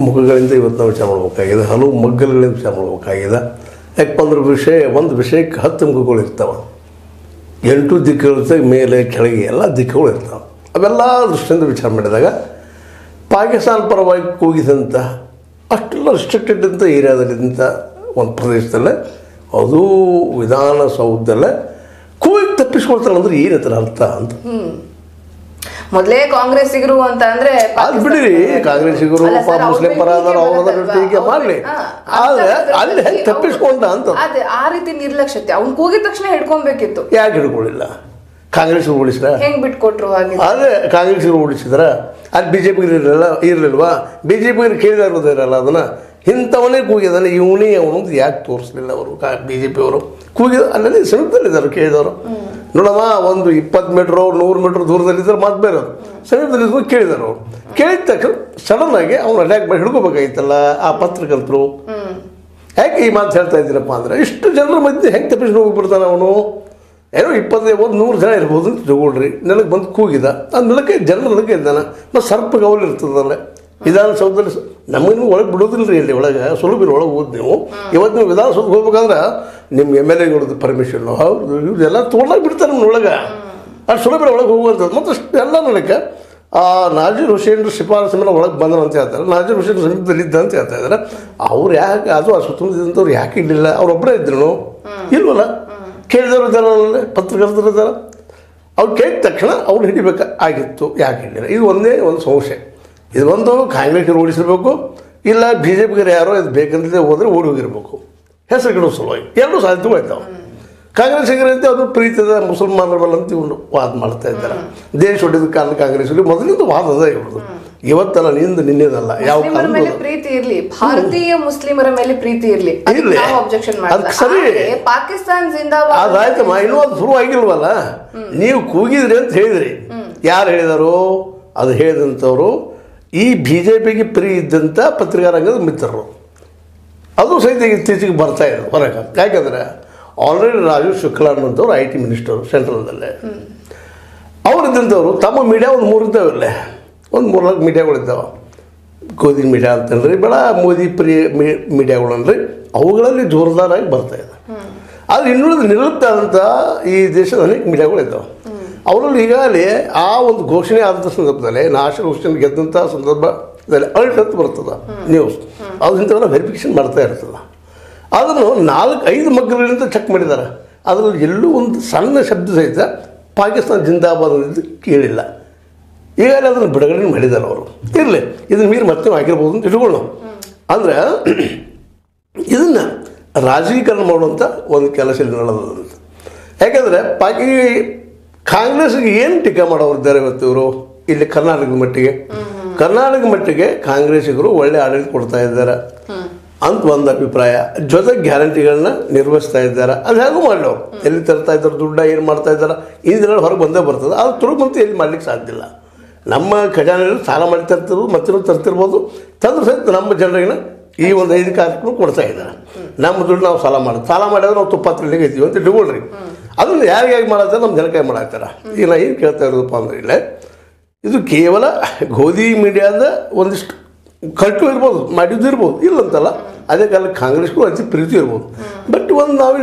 ಮುಖಗಳಿಂದ ಇವತ್ತು ನಾವು ವಿಚಾರ ಮಾಡಬೇಕಾಗಿದೆ, ಹಲವು ಮಗ್ಗಲುಗಳಿಂದ ವಿಚಾರ ಮಾಡಬೇಕಾಗಿದೆ. ಯಾಕಪ್ಪ ಅಂದ್ರೆ ಒಂದು ವಿಷಯಕ್ಕೆ 10 ಮುಖಗಳು ಇರ್ತಾವೆ, 8 ದಿಕ್ಕುಗಳಿರ್ತವೆ, ಮೇಲೆ ಕೆಳಗೆ ಎಲ್ಲ ದಿಕ್ಕುಗಳು ಇರ್ತಾವೆ. ಅವೆಲ್ಲ ದೃಷ್ಟಿಯಿಂದ ವಿಚಾರ ಮಾಡಿದಾಗ ಪಾಕಿಸ್ತಾನ ಪರವಾಗಿ ಕೂಗಿದಂಥ ಅಷ್ಟೆಲ್ಲ ರಿಸ್ಟ್ರಿಕ್ಟೆಡ್ ಅಂತ ಏರಿಯಾದಲ್ಲಿದ್ದಂಥ ಒಂದು ಪ್ರದೇಶದಲ್ಲೇ, ಅದು ವಿಧಾನಸೌಧದಲ್ಲೇ ಕೂಗಿ ತಪ್ಪಿಸ್ಕೊಳ್ತಾರೆ ಅಂದ್ರೆ ಏನಂತಾರೆ ಅರ್ಥ ಅಂತ. ಮೊದಲೇ ಕಾಂಗ್ರೆಸ್ಸಿಗರು ಅಂತ ಅಂದ್ರೆ ಅದು ಬಿಡಿರಿ, ಕಾಂಗ್ರೆಸ್ಸಿಗರು ಮುಸ್ಲಿಂ ಪರ ಟೀಕೆ ಮಾಡಲಿ, ಆದ್ರೆ ಅಲ್ಲಿ ಹೆಂಗೆ ತಪ್ಪಿಸ್ಕೊಂಡ ಅಂತ ಆ ರೀತಿ ನಿರ್ಲಕ್ಷ್ಯತೆ ಅವ್ನು ಕೂಗಿದ ತಕ್ಷಣ ಹಿಡ್ಕೊಬೇಕಿತ್ತು. ಯಾಕೆ ಹಿಡ್ಕೊಳ್ಳಿಲ್ಲ? ಕಾಂಗ್ರೆಸ್ ಓಡಿಸಿದ್ರ ಹೆಂಗ್ ಬಿಟ್ಕೊಟ್ರು? ಹಾಗೆ ಅದೇ ಕಾಂಗ್ರೆಸ್ ಓಡಿಸಿದ್ರ ಅಲ್ಲಿ ಬಿಜೆಪಿ ಇರಲಿಲ್ವಾ? ಬಿಜೆಪಿ ಕೇಳಿದ ಇರಲ್ಲ ಅದನ್ನ, ಇಂಥವನೇ ಕೂಗಿದಾನೆ ಇವನೇ ಅವನು ಯಾಕೆ ತೋರಿಸ್ಲಿಲ್ಲ ಅವರು? ಬಿಜೆಪಿ ಅವರು ಕೂಗಿದ ಅಲ್ಲಲ್ಲಿ ಸಮೀಪದಲ್ಲಿದ್ದಾರೆ ಕೇಳಿದವರು. ನೋಡಮ್ಮ, ಒಂದು 20 ಮೀಟ್ರು 100 ಮೀಟ್ರ್ ದೂರದಲ್ಲಿದ್ದರೆ ಮಾತು ಬೇರೆ, ಅವರು ಸಮೀಪದಲ್ಲಿ ಕೇಳಿದಾರೆ. ಅವರು ಕೇಳಿದ ತಕ್ಷಣ ಸಡನ್ ಆಗಿ ಅವ್ನು ಅಟ್ಯಾಕ್ ಮಾಡಿ ಹಿಡ್ಕೋಬೇಕಾಗಿತ್ತಲ್ಲ ಆ ಪತ್ರಕರ್ತರು. ಯಾಕೆ ಈ ಮಾತು ಹೇಳ್ತಾ ಇದ್ದೀರಪ್ಪ ಅಂದರೆ, ಇಷ್ಟು ಜನರ ಮಧ್ಯೆ ಹೆಂಗೆ ತಪ್ಪಿಸ್ಕೊಂಡು ಹೋಗ್ಬಿಡ್ತಾನೆ ಅವನು? ಏನೋ 100 ಜನ ಇರ್ಬೋದು ಅಂತ ತಗೊಳ್ರಿ, ನೆಲಕ್ಕೆ ಬಂದು ಕೂಗಿದ, ಅದು ನೆಲಕ್ಕೆ ಜನರ ನೆಲಕ್ಕೆ ಇದ್ದಾನೆ. ಮತ್ತು ಸರ್ಪ ಗೌಲ್ ಇರ್ತದಲ್ಲ ವಿಧಾನಸೌಧದಲ್ಲಿ, ನಮಗಿನ್ನೂ ಒಳಗೆ ಬಿಡೋದಿಲ್ಲ ರೀ, ಅಲ್ಲಿ ಒಳಗೆ ಸುಲಭ ಒಳಗೆ ಹೋದ್ ನೀವು. ಇವತ್ತು ನೀವು ವಿಧಾನಸೌಧಕ್ಕೆ ಹೋಗ್ಬೇಕಾದ್ರೆ ನಿಮ್ಮ MLAಗಳದ್ದು ಪರ್ಮಿಷನ್ನು ಹೌದು ಇವ್ರದೆಲ್ಲ ತೊಗೊಂಡಾಗ ಬಿಡ್ತಾರೆ ನಿಮ್ಮ ಒಳಗೆ, ಅದು ಸುಲಭ ಒಳಗೆ ಹೋಗುವಂಥದ್ದು. ಮತ್ತು ಎಲ್ಲ ನನಗೆ ನಾಜೀರ್ ಹುಸೇನ್ ಶಿಫಾರಸು ಮೇಲೆ ಒಳಗೆ ಬಂದರು ಅಂತ ಹೇಳ್ತಾರೆ. ನಾಜೀರ್ ಹುಸೇನ್ ಸಮೀಪದಲ್ಲಿದ್ದ ಅಂತ ಹೇಳ್ತಾ ಇದ್ದಾರೆ. ಅವ್ರು ಯಾಕೆ ಅದು ಆ ಸುತ್ತಮುತ್ತಲಿದ್ದಂಥವ್ರು ಯಾಕೆ ಇರಲಿಲ್ಲ? ಅವರೊಬ್ಬರೇ ಇದ್ರು ಇಲ್ವಲ್ಲ? ಕೇಳಿದವರು ಇದ್ದಾರಲ್ಲ, ಪತ್ರಕರ್ತರು ಇದ್ದಾರೆ, ಅವ್ರು ಕೇಳಿದ ತಕ್ಷಣ ಅವ್ರು ಹಿಡಿಬೇಕಾಗಿತ್ತು, ಯಾಕೆ ಹಿಡಿಲ್ಲ? ಇದು ಒಂದೇ ಒಂದು ಸಂಶಯ. ಇದು ಒಂದು ಕಾಂಗ್ರೆಸ್ಗೆ ಓಡಿಸಿರ್ಬೇಕು, ಇಲ್ಲ BJPಗೆ ಯಾರೋ ಇದು ಬೇಕಂತಲೇ ಹೋದರೆ ಓಡಿ ಹೋಗಿರ್ಬೇಕು, ಹೆಸರು ಗಿಡೋ ಸಲುವಾಗಿ. ಎರಡೂ ಸಾಧ್ಯತೆಗಳಿದ್ದಾವೆ. ಕಾಂಗ್ರೆಸ್ಸಿಗರಂತೆ ಅದು ಪ್ರೀತಿದ ಮುಸಲ್ಮಾನರ ಮೇಲೆ ಅಂತ ಇವರು ವಾದ ಮಾಡ್ತಾ ಇದ್ದಾರೆ. ದೇಶ ಹೊಡೆದ ಕಾರಣ ಕಾಂಗ್ರೆಸ್ಗೆ ಮೊದಲಿಂದ ವಾದ ಅದ ಇವ್ರದ್ದು, ಇವತ್ತಲ್ಲ ನಿನ್ನೆದಲ್ಲ. ಯಾವ ಪ್ರೀತಿ ಇರ್ಲಿ, ಭಾರತೀಯ ಮುಸ್ಲಿಮರ ಮೇಲೆ ಪ್ರೀತಿ ಇರ್ಲಿ, ಅದು ಸರಿ, ಪಾಕಿಸ್ತಾನ ಜಿಂದಾಬಾದ್ ಅದಾಯ್ತಮ್ಮ. ಇನ್ನೂ ಅದು ಶುರು ಆಗಿಲ್ವಲ್ಲ, ನೀವು ಕೂಗಿದ್ರಿ ಅಂತ ಹೇಳಿದ್ರಿ. ಯಾರು ಹೇಳಿದಾರು? ಅದು ಹೇಳಿದಂಥವ್ರು ಈ BJPಗೆ ಪ್ರೀ ಇದ್ದಂಥ ಪತ್ರಿಕಾ ರಂಗದ ಮಿತ್ರರು. ಅದು ಸಹಿತ ಇತ್ತೀಚೆಗೆ ಬರ್ತಾ ಇದೆ ಹೊರಗೆ. ಯಾಕಂದರೆ ಆಲ್ರೆಡಿ ರಾಜು ಶುಕ್ಲಾ ಅನ್ನೋಂಥವ್ರು IT ಮಿನಿಸ್ಟರು ಸೆಂಟ್ರಲ್ದಲ್ಲೇ. ಅವರಿದ್ದಂಥವ್ರು ತಮ್ಮ ಮೀಡಿಯಾ ಒಂದು 3 ಇದ್ದಾವಲ್ಲೇ, ಒಂದು 3-4 ಮೀಡಿಯಾಗಳಿದ್ದಾವೆ. ಗೋಧಿ ಮೀಡಿಯಾ ಅಂತನ್ರಿ, ಬೇಡ ಮೋದಿ ಪ್ರಿಯ ಮೀಡಿಯಾಗಳನ್ರಿ, ಅವುಗಳಲ್ಲಿ ಜೋರ್ದಾರಾಗಿ ಬರ್ತಾಯಿದೆ. ಆದರೆ ಇನ್ನುಳಿದ ನಿವೃತ್ತ ಆದಂಥ ಈ ದೇಶದ ಅನೇಕ ಮೀಡಿಯಾಗಳಿದ್ದಾವೆ. ಅವರಲ್ಲಿ ಈಗಾಗಲೇ ಆ ಒಂದು ಘೋಷಣೆ ಆದಂಥ ಸಂದರ್ಭದಲ್ಲಿ, ನಾಶರ್ ಹುಸೇನ್ ಗೆದ್ದಂಥ ಸಂದರ್ಭದಲ್ಲಿ ಅಲ್ಟ್ ಅಂತ ಬರ್ತದೆ ನ್ಯೂಸ್, ಅದು ಇಂಥವೆಲ್ಲ ವೆರಿಫಿಕೇಷನ್ ಮಾಡ್ತಾ ಇರ್ತದೆ. ಅದನ್ನು 4-5 ಮಗ್ಗಲಿಂದ ಚೆಕ್ ಮಾಡಿದ್ದಾರೆ. ಅದರಲ್ಲಿ ಎಲ್ಲೂ ಒಂದು ಸಣ್ಣ ಶಬ್ದ ಸಹಿತ ಪಾಕಿಸ್ತಾನ ಜಿಂದಾಬಾದ್ ಅನ್ನೋದು ಕೇಳಿಲ್ಲ. ಈಗಾಗಲೇ ಅದನ್ನು ಬಿಡುಗಡೆ ಮಾಡಿದ್ದಾರೆ ಅವರು. ಇರಲಿ, ಇದನ್ನು ಮೀರಿ ಮತ್ತೆ ಆಗಿರ್ಬೋದು ಅಂತ ಇಟ್ಕೊಳ್ಳೋ. ಅಂದರೆ ಇದನ್ನು ರಾಜಕೀಕರಣ ಮಾಡುವಂಥ ಒಂದು ಕೆಲಸ ಇಲ್ಲಿ ನಡೆದಂತ. ಯಾಕೆಂದರೆ ಕಾಂಗ್ರೆಸ್ಗೆ ಏನು ಟೀಕೆ ಮಾಡೋರಿದ್ದಾರೆ ಇವತ್ತು ಇವರು ಇಲ್ಲಿ ಕರ್ನಾಟಕದ ಮಟ್ಟಿಗೆ ಕಾಂಗ್ರೆಸ್ಸಿಗರು ಒಳ್ಳೆ ಆಡಳಿತ ಕೊಡ್ತಾ ಇದ್ದಾರೆ ಅಂತ ಒಂದು ಅಭಿಪ್ರಾಯ. ಜೊತೆಗೆ ಗ್ಯಾರಂಟಿಗಳನ್ನ ನಿರ್ವಹಿಸ್ತಾ ಇದ್ದಾರೆ. ಅದು ಹೇಗೂ ಮಾಡಲಿ, ಅವರು ಎಲ್ಲಿ ತರ್ತಾ ಇದ್ದಾರೆ ದುಡ್ಡ, ಏನು ಮಾಡ್ತಾ ಇದ್ದಾರೆ, ಈ ದಿನ ಹೊರಗೆ ಬಂದೇ ಬರ್ತದೆ. ಅದು ತುರುಗಂತೂ ಎಲ್ಲಿ ಮಾಡ್ಲಿಕ್ಕೆ ಸಾಧ್ಯ ಇಲ್ಲ. ನಮ್ಮ ಖಜಾನೆಯಲ್ಲಿ ಸಾಲ ಮಾಡಿ ತರ್ತಿರ್ಬೋದು, ಮತ್ತಿರೋ ತರ್ತಿರ್ಬೋದು, ತಂದ್ರೆ ಸಹಿತ ನಮ್ಮ ಜನರಿಗೆ ಈ ಒಂದು 5 ಕಾರ್ಯಕ್ರಮ ಕೊಡ್ತಾ ಇದ್ದಾರೆ. ನಮ್ಮ ದುಡ್ಡು ನಾವು ಸಾಲ ಮಾಡಿದ್ರೆ ನಾವು ತುಪ್ಪ ತಿರ್ಲಿಕ್ಕೆ ಇದ್ದೀವಿ ಅಂತ ಇಟ್ಕೊಳ್ರಿ. ಅದನ್ನು ಯಾರಿಗಾಗಿ ಮಾಡತ್ತಾರೆ? ನಮ್ಮ ಜನಕ್ಕೆ ಮಾಡಾಕ್ತಾರೆ. ಈಗ ನಾ ಏನು ಕೇಳ್ತಾ ಇರೋದಪ್ಪ ಅಂದ್ರೆ, ಇಲ್ಲ ಇದು ಕೇವಲ ಗೋಧಿ ಮೀಡಿಯಾದ ಒಂದಿಷ್ಟು ಕಟ್ಟು ಇರ್ಬೋದು, ಮಾಡಿದ್ದು ಇರ್ಬೋದು, ಇಲ್ಲಂತಲ್ಲ. ಅದೇ ಕಾಲಕ್ಕೆ ಕಾಂಗ್ರೆಸ್ಗೂ ಅತಿ ಪ್ರೀತಿ ಇರ್ಬೋದು. ಬಟ್ ಒಂದು ನಾವು